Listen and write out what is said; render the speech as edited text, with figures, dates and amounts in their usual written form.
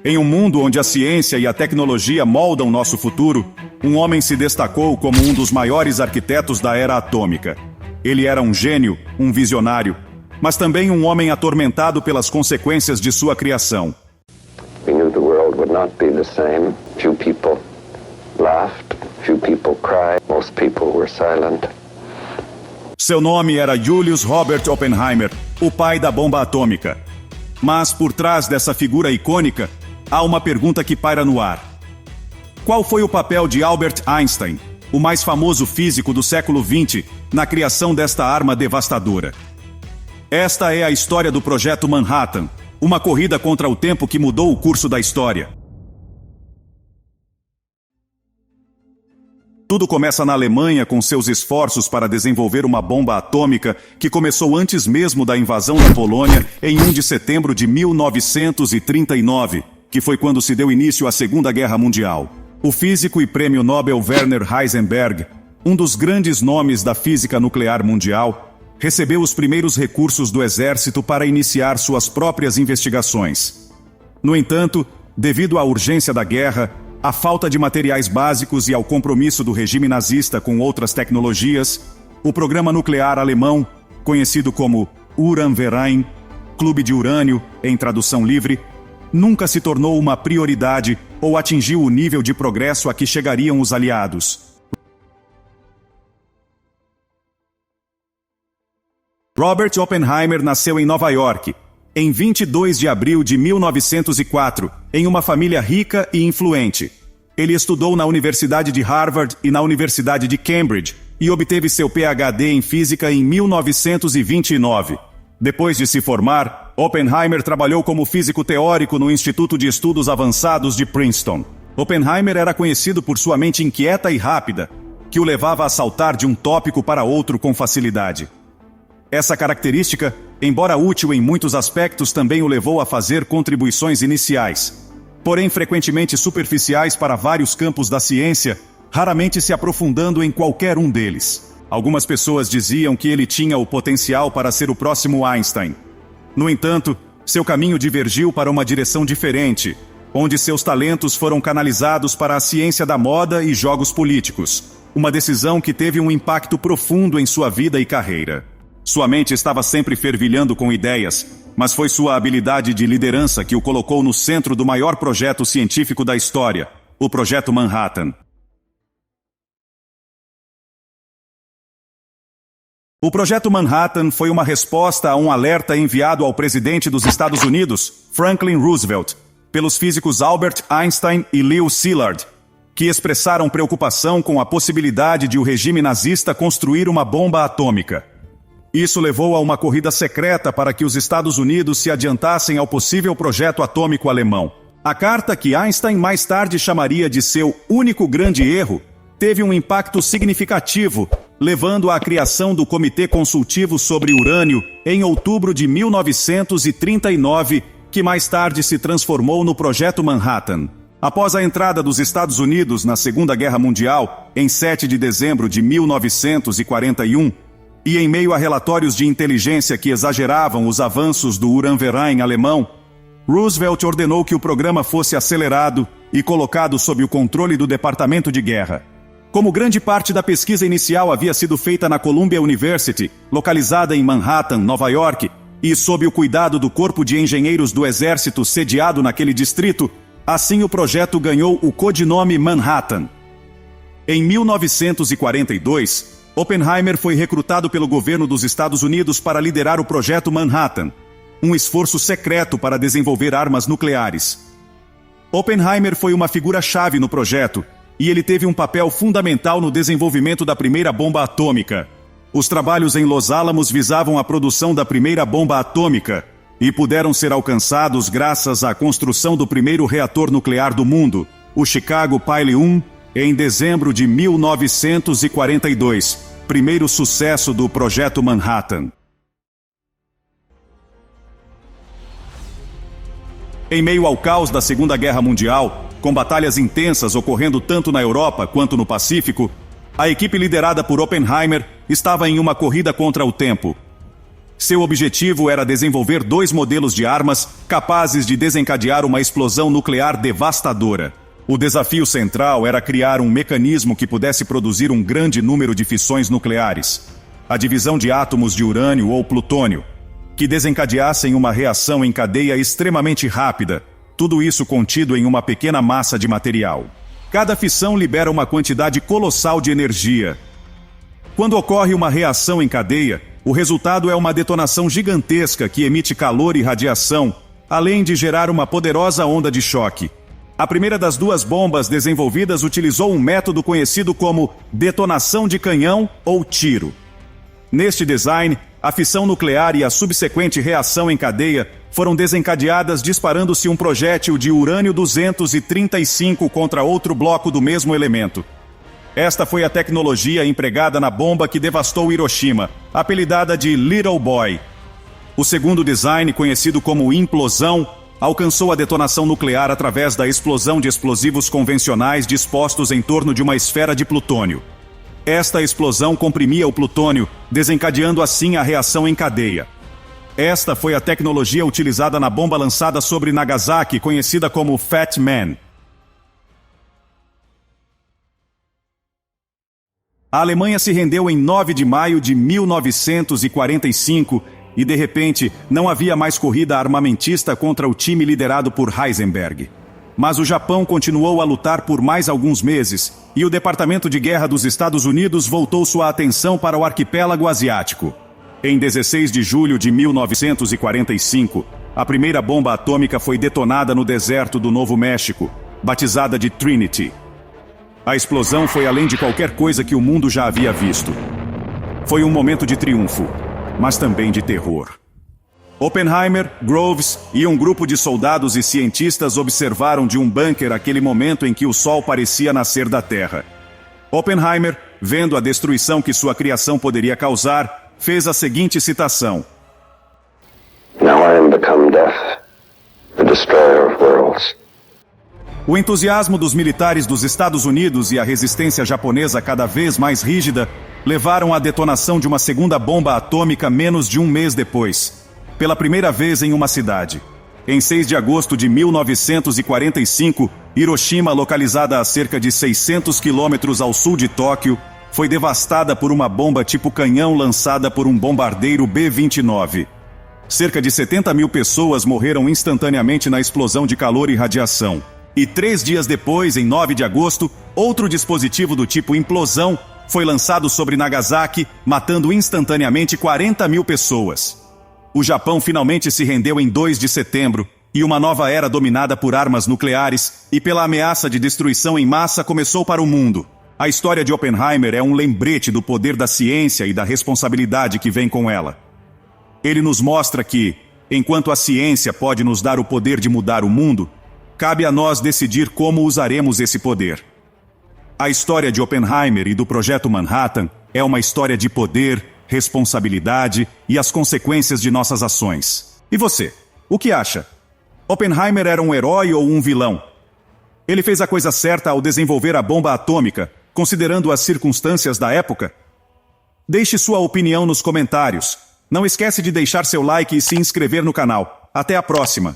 Em um mundo onde a ciência e a tecnologia moldam nosso futuro, um homem se destacou como um dos maiores arquitetos da era atômica. Ele era um gênio, um visionário, mas também um homem atormentado pelas consequências de sua criação. We knew the world would not be the same. Few people laughed, few people cried, most people were silent. Seu nome era Julius Robert Oppenheimer, o pai da bomba atômica. Mas por trás dessa figura icônica, há uma pergunta que paira no ar. Qual foi o papel de Albert Einstein, o mais famoso físico do século XX, na criação desta arma devastadora? Esta é a história do Projeto Manhattan, uma corrida contra o tempo que mudou o curso da história. Tudo começa na Alemanha com seus esforços para desenvolver uma bomba atômica que começou antes mesmo da invasão da Polônia em 1 de setembro de 1939, que foi quando se deu início à Segunda Guerra Mundial. O físico e prêmio Nobel Werner Heisenberg, um dos grandes nomes da física nuclear mundial, recebeu os primeiros recursos do exército para iniciar suas próprias investigações. No entanto, devido à urgência da guerra, à falta de materiais básicos e ao compromisso do regime nazista com outras tecnologias, o programa nuclear alemão, conhecido como Uranverein, Clube de Urânio, em tradução livre, nunca se tornou uma prioridade ou atingiu o nível de progresso a que chegariam os aliados. Robert Oppenheimer nasceu em Nova York, em 22 de abril de 1904, em uma família rica e influente. Ele estudou na Universidade de Harvard e na Universidade de Cambridge e obteve seu PhD em Física em 1929. Depois de se formar, Oppenheimer trabalhou como físico teórico no Instituto de Estudos Avançados de Princeton. Oppenheimer era conhecido por sua mente inquieta e rápida, que o levava a saltar de um tópico para outro com facilidade. Essa característica, embora útil em muitos aspectos, também o levou a fazer contribuições iniciais, porém frequentemente superficiais para vários campos da ciência, raramente se aprofundando em qualquer um deles. Algumas pessoas diziam que ele tinha o potencial para ser o próximo Einstein. No entanto, seu caminho divergiu para uma direção diferente, onde seus talentos foram canalizados para a ciência da moda e jogos políticos, uma decisão que teve um impacto profundo em sua vida e carreira. Sua mente estava sempre fervilhando com ideias, mas foi sua habilidade de liderança que o colocou no centro do maior projeto científico da história, o Projeto Manhattan. O Projeto Manhattan foi uma resposta a um alerta enviado ao presidente dos Estados Unidos, Franklin Roosevelt, pelos físicos Albert Einstein e Leo Szilard, que expressaram preocupação com a possibilidade de o regime nazista construir uma bomba atômica. Isso levou a uma corrida secreta para que os Estados Unidos se adiantassem ao possível projeto atômico alemão. A carta, que Einstein mais tarde chamaria de seu único grande erro, teve um impacto significativo, levando à criação do Comitê Consultivo sobre Urânio em outubro de 1939, que mais tarde se transformou no Projeto Manhattan. Após a entrada dos Estados Unidos na Segunda Guerra Mundial, em 7 de dezembro de 1941, e em meio a relatórios de inteligência que exageravam os avanços do Uranverein alemão, Roosevelt ordenou que o programa fosse acelerado e colocado sob o controle do Departamento de Guerra. Como grande parte da pesquisa inicial havia sido feita na Columbia University, localizada em Manhattan, Nova York, e sob o cuidado do Corpo de Engenheiros do Exército sediado naquele distrito, assim o projeto ganhou o codinome Manhattan. Em 1942, Oppenheimer foi recrutado pelo governo dos Estados Unidos para liderar o Projeto Manhattan, um esforço secreto para desenvolver armas nucleares. Oppenheimer foi uma figura-chave no projeto, e ele teve um papel fundamental no desenvolvimento da primeira bomba atômica. Os trabalhos em Los Alamos visavam a produção da primeira bomba atômica, e puderam ser alcançados graças à construção do primeiro reator nuclear do mundo, o Chicago Pile 1, em dezembro de 1942, primeiro sucesso do Projeto Manhattan. Em meio ao caos da Segunda Guerra Mundial, com batalhas intensas ocorrendo tanto na Europa quanto no Pacífico, a equipe liderada por Oppenheimer estava em uma corrida contra o tempo. Seu objetivo era desenvolver 2 modelos de armas capazes de desencadear uma explosão nuclear devastadora. O desafio central era criar um mecanismo que pudesse produzir um grande número de fissões nucleares, a divisão de átomos de urânio ou plutônio, que desencadeassem uma reação em cadeia extremamente rápida, tudo isso contido em uma pequena massa de material. Cada fissão libera uma quantidade colossal de energia. Quando ocorre uma reação em cadeia, o resultado é uma detonação gigantesca que emite calor e radiação, além de gerar uma poderosa onda de choque. A primeira das 2 bombas desenvolvidas utilizou um método conhecido como detonação de canhão ou tiro. Neste design, a fissão nuclear e a subsequente reação em cadeia foram desencadeadas disparando-se um projétil de urânio-235 contra outro bloco do mesmo elemento. Esta foi a tecnologia empregada na bomba que devastou Hiroshima, apelidada de Little Boy. O segundo design, conhecido como implosão, alcançou a detonação nuclear através da explosão de explosivos convencionais dispostos em torno de uma esfera de plutônio. Esta explosão comprimia o plutônio, desencadeando assim a reação em cadeia. Esta foi a tecnologia utilizada na bomba lançada sobre Nagasaki, conhecida como Fat Man. A Alemanha se rendeu em 9 de maio de 1945 e, de repente, não havia mais corrida armamentista contra o time liderado por Heisenberg. Mas o Japão continuou a lutar por mais alguns meses e o Departamento de Guerra dos Estados Unidos voltou sua atenção para o arquipélago asiático. Em 16 de julho de 1945, a primeira bomba atômica foi detonada no deserto do Novo México, batizada de Trinity. A explosão foi além de qualquer coisa que o mundo já havia visto. Foi um momento de triunfo, mas também de terror. Oppenheimer, Groves e um grupo de soldados e cientistas observaram de um bunker aquele momento em que o Sol parecia nascer da Terra. Oppenheimer, vendo a destruição que sua criação poderia causar, fez a seguinte citação: Now I am become death, the destroyer of worlds. O entusiasmo dos militares dos Estados Unidos e a resistência japonesa cada vez mais rígida levaram à detonação de uma segunda bomba atômica menos de um mês depois, pela primeira vez em uma cidade. Em 6 de agosto de 1945, Hiroshima, localizada a cerca de 600 quilômetros ao sul de Tóquio, foi devastada por uma bomba tipo canhão lançada por um bombardeiro B-29. Cerca de 70 mil pessoas morreram instantaneamente na explosão de calor e radiação. E 3 dias depois, em 9 de agosto, outro dispositivo do tipo implosão foi lançado sobre Nagasaki, matando instantaneamente 40 mil pessoas. O Japão finalmente se rendeu em 2 de setembro, e uma nova era dominada por armas nucleares e pela ameaça de destruição em massa começou para o mundo. A história de Oppenheimer é um lembrete do poder da ciência e da responsabilidade que vem com ela. Ele nos mostra que, enquanto a ciência pode nos dar o poder de mudar o mundo, cabe a nós decidir como usaremos esse poder. A história de Oppenheimer e do Projeto Manhattan é uma história de poder, responsabilidade e as consequências de nossas ações. E você, o que acha? Oppenheimer era um herói ou um vilão? Ele fez a coisa certa ao desenvolver a bomba atômica, considerando as circunstâncias da época? Deixe sua opinião nos comentários. Não esquece de deixar seu like e se inscrever no canal. Até a próxima!